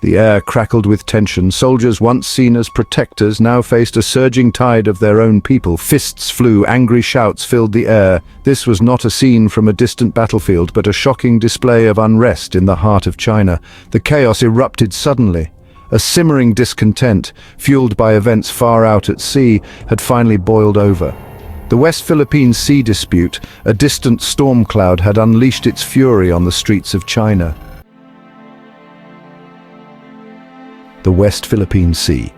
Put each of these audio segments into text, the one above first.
The air crackled with tension. Soldiers once seen as protectors now faced a surging tide of their own people. Fists flew, angry shouts filled the air. This was not a scene from a distant battlefield, but a shocking display of unrest in the heart of China. The chaos erupted suddenly. A simmering discontent, fueled by events far out at sea, had finally boiled over. The West Philippine Sea dispute, a distant storm cloud, had unleashed its fury on the streets of China. The West Philippine Sea,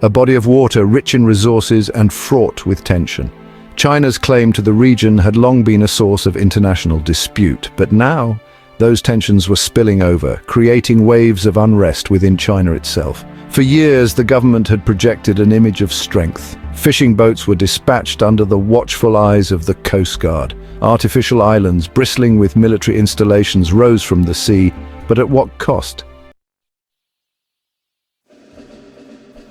a body of water rich in resources and fraught with tension. China's claim to the region had long been a source of international dispute, but now those tensions were spilling over, creating waves of unrest within China itself. For years, the government had projected an image of strength. Fishing boats were dispatched under the watchful eyes of the Coast Guard. Artificial islands bristling with military installations rose from the sea, but at what cost?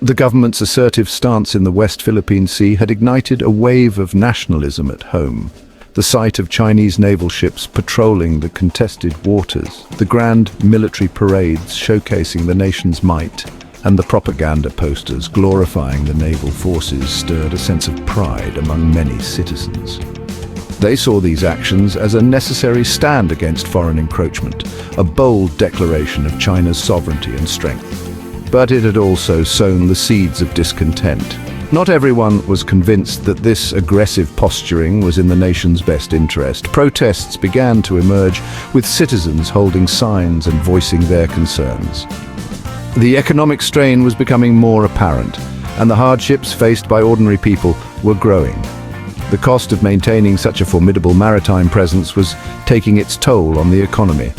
The government's assertive stance in the West Philippine Sea had ignited a wave of nationalism at home. The sight of Chinese naval ships patrolling the contested waters, the grand military parades showcasing the nation's might, and the propaganda posters glorifying the naval forces stirred a sense of pride among many citizens. They saw these actions as a necessary stand against foreign encroachment, a bold declaration of China's sovereignty and strength. But it had also sown the seeds of discontent. Not everyone was convinced that this aggressive posturing was in the nation's best interest. Protests began to emerge, with citizens holding signs and voicing their concerns. The economic strain was becoming more apparent, and the hardships faced by ordinary people were growing. The cost of maintaining such a formidable maritime presence was taking its toll on the economy.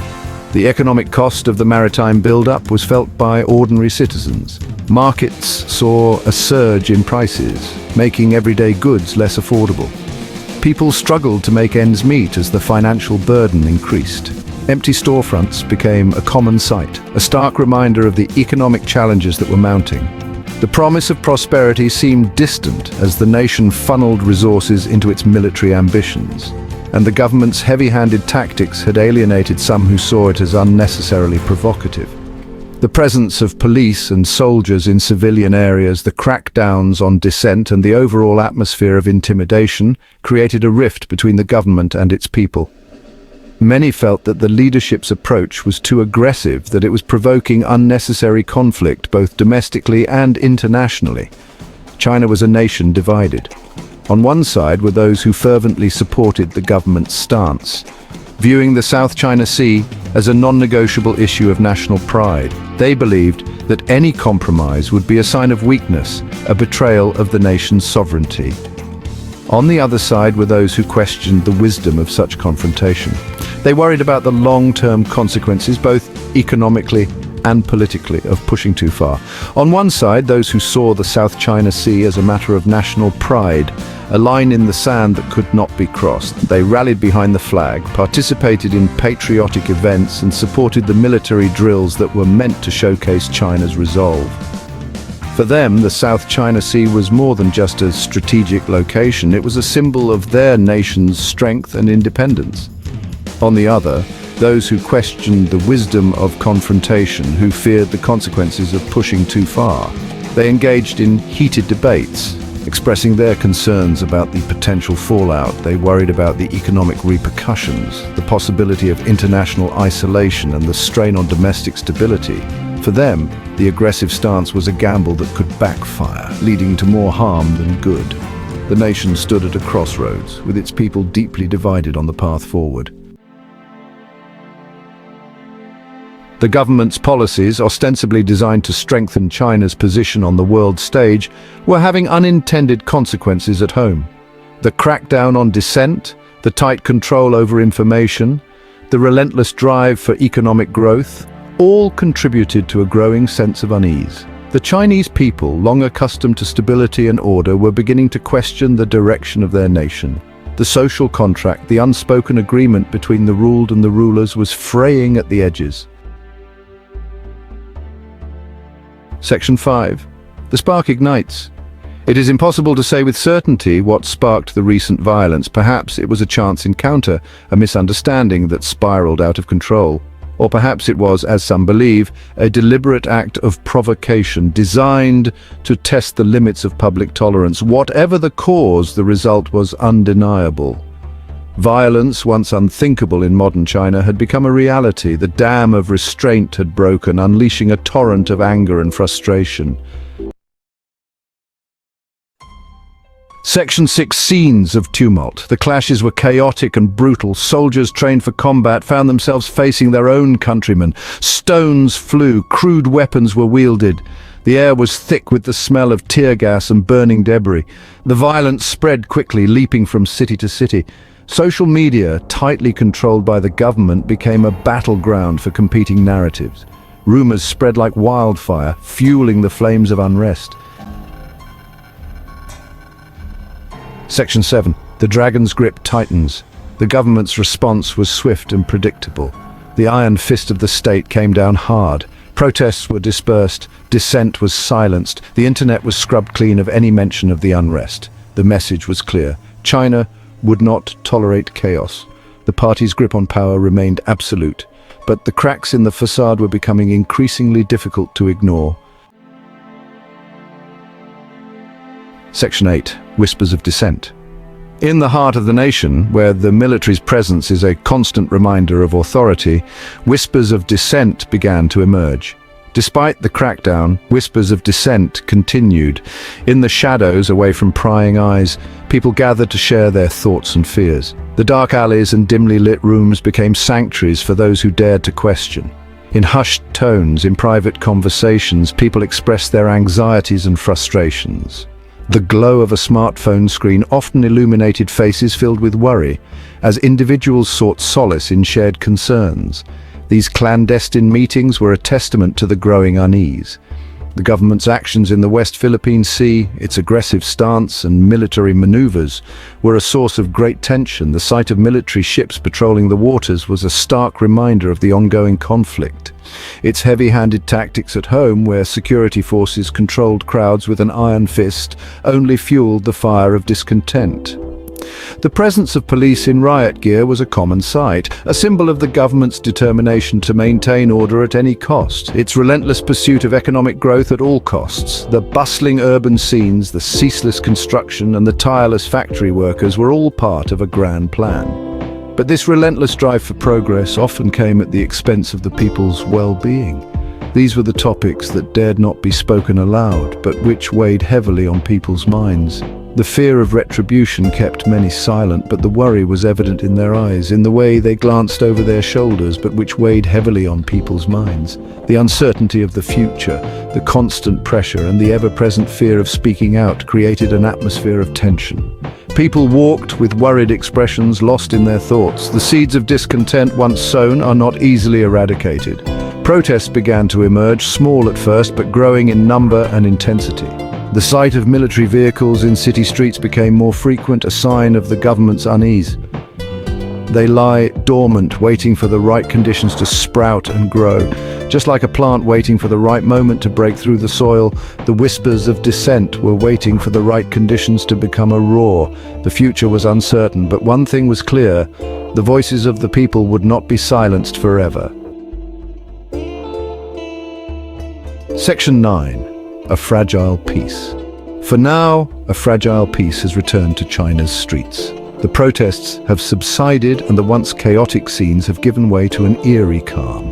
The economic cost of the maritime build-up was felt by ordinary citizens. Markets saw a surge in prices, making everyday goods less affordable. People struggled to make ends meet as the financial burden increased. Empty storefronts became a common sight, a stark reminder of the economic challenges that were mounting. The promise of prosperity seemed distant as the nation funneled resources into its military ambitions, and the government's heavy-handed tactics had alienated some who saw it as unnecessarily provocative. The presence of police and soldiers in civilian areas, the crackdowns on dissent, and the overall atmosphere of intimidation created a rift between the government and its people. Many felt that the leadership's approach was too aggressive, that it was provoking unnecessary conflict both domestically and internationally. China was a nation divided. On one side were those who fervently supported the government's stance, viewing the South China Sea as a non-negotiable issue of national pride. They believed that any compromise would be a sign of weakness, a betrayal of the nation's sovereignty. On the other side were those who questioned the wisdom of such confrontation. They worried about the long-term consequences, both economically and politically, of pushing too far. On one side, those who saw the South China Sea as a matter of national pride, a line in the sand that could not be crossed. They rallied behind the flag, participated in patriotic events, and supported the military drills that were meant to showcase China's resolve. For them, the South China Sea was more than just a strategic location. It was a symbol of their nation's strength and independence. On the other, those who questioned the wisdom of confrontation, who feared the consequences of pushing too far. They engaged in heated debates, expressing their concerns about the potential fallout. They worried about the economic repercussions, the possibility of international isolation, and the strain on domestic stability. For them, the aggressive stance was a gamble that could backfire, leading to more harm than good. The nation stood at a crossroads, with its people deeply divided on the path forward. The government's policies, ostensibly designed to strengthen China's position on the world stage, were having unintended consequences at home. The crackdown on dissent, the tight control over information, the relentless drive for economic growth, all contributed to a growing sense of unease. The Chinese people, long accustomed to stability and order, were beginning to question the direction of their nation. The social contract, the unspoken agreement between the ruled and the rulers, was fraying at the edges. Section 5. The spark ignites. It is impossible to say with certainty what sparked the recent violence. Perhaps it was a chance encounter, a misunderstanding that spiraled out of control. Or perhaps it was, as some believe, a deliberate act of provocation designed to test the limits of public tolerance. Whatever the cause, the result was undeniable. Violence, once unthinkable in modern China, had become a reality. The dam of restraint had broken, unleashing a torrent of anger and frustration. Section 6: Scenes of Tumult. The clashes were chaotic and brutal. Soldiers trained for combat found themselves facing their own countrymen. Stones flew, crude weapons were wielded. The air was thick with the smell of tear gas and burning debris. The violence spread quickly, leaping from city to city. Social media, tightly controlled by the government, became a battleground for competing narratives. Rumors spread like wildfire, fueling the flames of unrest. Section 7: The dragon's grip tightens. The government's response was swift and predictable. The iron fist of the state came down hard. Protests were dispersed, dissent was silenced, the internet was scrubbed clean of any mention of the unrest. The message was clear: China would not tolerate chaos. The party's grip on power remained absolute, but the cracks in the facade were becoming increasingly difficult to ignore. Section 8: Whispers of Dissent. In the heart of the nation, where the military's presence is a constant reminder of authority, whispers of dissent began to emerge. Despite the crackdown, whispers of dissent continued. In the shadows, away from prying eyes, people gathered to share their thoughts and fears. The dark alleys and dimly lit rooms became sanctuaries for those who dared to question. In hushed tones, in private conversations, people expressed their anxieties and frustrations. The glow of a smartphone screen often illuminated faces filled with worry, as individuals sought solace in shared concerns. These clandestine meetings were a testament to the growing unease. The government's actions in the West Philippine Sea, its aggressive stance and military maneuvers, were a source of great tension. The sight of military ships patrolling the waters was a stark reminder of the ongoing conflict. Its heavy-handed tactics at home, where security forces controlled crowds with an iron fist, only fueled the fire of discontent. The presence of police in riot gear was a common sight, a symbol of the government's determination to maintain order at any cost, its relentless pursuit of economic growth at all costs. The bustling urban scenes, the ceaseless construction, and the tireless factory workers were all part of a grand plan. But this relentless drive for progress often came at the expense of the people's well-being. These were the topics that dared not be spoken aloud, but which weighed heavily on people's minds. The fear of retribution kept many silent, but the worry was evident in their eyes, in the way they glanced over their shoulders, but which weighed heavily on people's minds. The uncertainty of the future, the constant pressure, and the ever-present fear of speaking out created an atmosphere of tension. People walked with worried expressions, lost in their thoughts. The seeds of discontent once sown are not easily eradicated. Protests began to emerge, small at first, but growing in number and intensity. The sight of military vehicles in city streets became more frequent, a sign of the government's unease. They lie dormant, waiting for the right conditions to sprout and grow. Just like a plant waiting for the right moment to break through the soil, the whispers of dissent were waiting for the right conditions to become a roar. The future was uncertain, but one thing was clear: the voices of the people would not be silenced forever. Section 9. A fragile peace. For now, a fragile peace has returned to China's streets. The protests have subsided and the once chaotic scenes have given way to an eerie calm.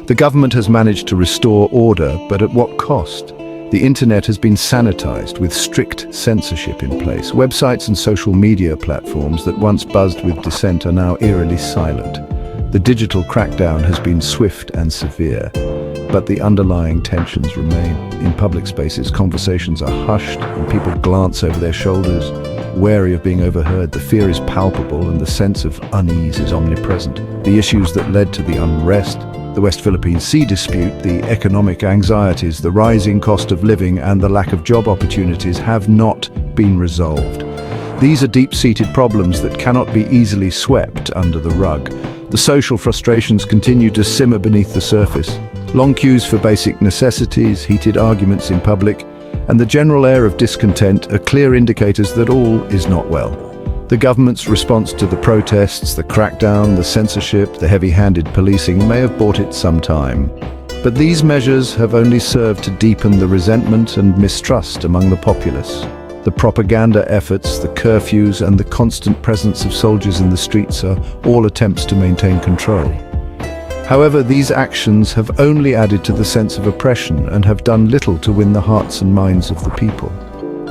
The government has managed to restore order, but at what cost? The internet has been sanitized with strict censorship in place. Websites and social media platforms that once buzzed with dissent are now eerily silent. The digital crackdown has been swift and severe, but the underlying tensions remain. In public spaces, conversations are hushed and people glance over their shoulders, wary of being overheard. The fear is palpable and the sense of unease is omnipresent. The issues that led to the unrest, the West Philippine Sea dispute, the economic anxieties, the rising cost of living, and the lack of job opportunities have not been resolved. These are deep-seated problems that cannot be easily swept under the rug. The social frustrations continue to simmer beneath the surface. Long queues for basic necessities, heated arguments in public, and the general air of discontent are clear indicators that all is not well. The government's response to the protests, the crackdown, the censorship, the heavy-handed policing may have bought it some time. But these measures have only served to deepen the resentment and mistrust among the populace. The propaganda efforts, the curfews, and the constant presence of soldiers in the streets are all attempts to maintain control. However, these actions have only added to the sense of oppression and have done little to win the hearts and minds of the people.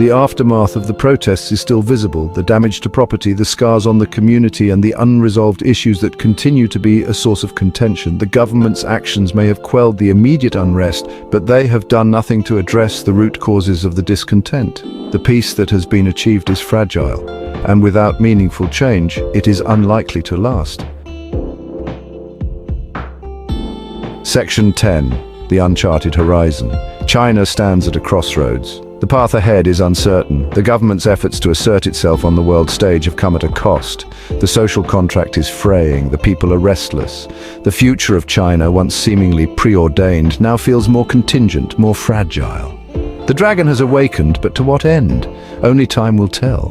The aftermath of the protests is still visible, the damage to property, the scars on the community, and the unresolved issues that continue to be a source of contention. The government's actions may have quelled the immediate unrest, but they have done nothing to address the root causes of the discontent. The peace that has been achieved is fragile, and without meaningful change, it is unlikely to last. Section 10. The Uncharted Horizon. China stands at a crossroads. The path ahead is uncertain. The government's efforts to assert itself on the world stage have come at a cost. The social contract is fraying, the people are restless. The future of China, once seemingly preordained, now feels more contingent, more fragile. The dragon has awakened, but to what end? Only time will tell.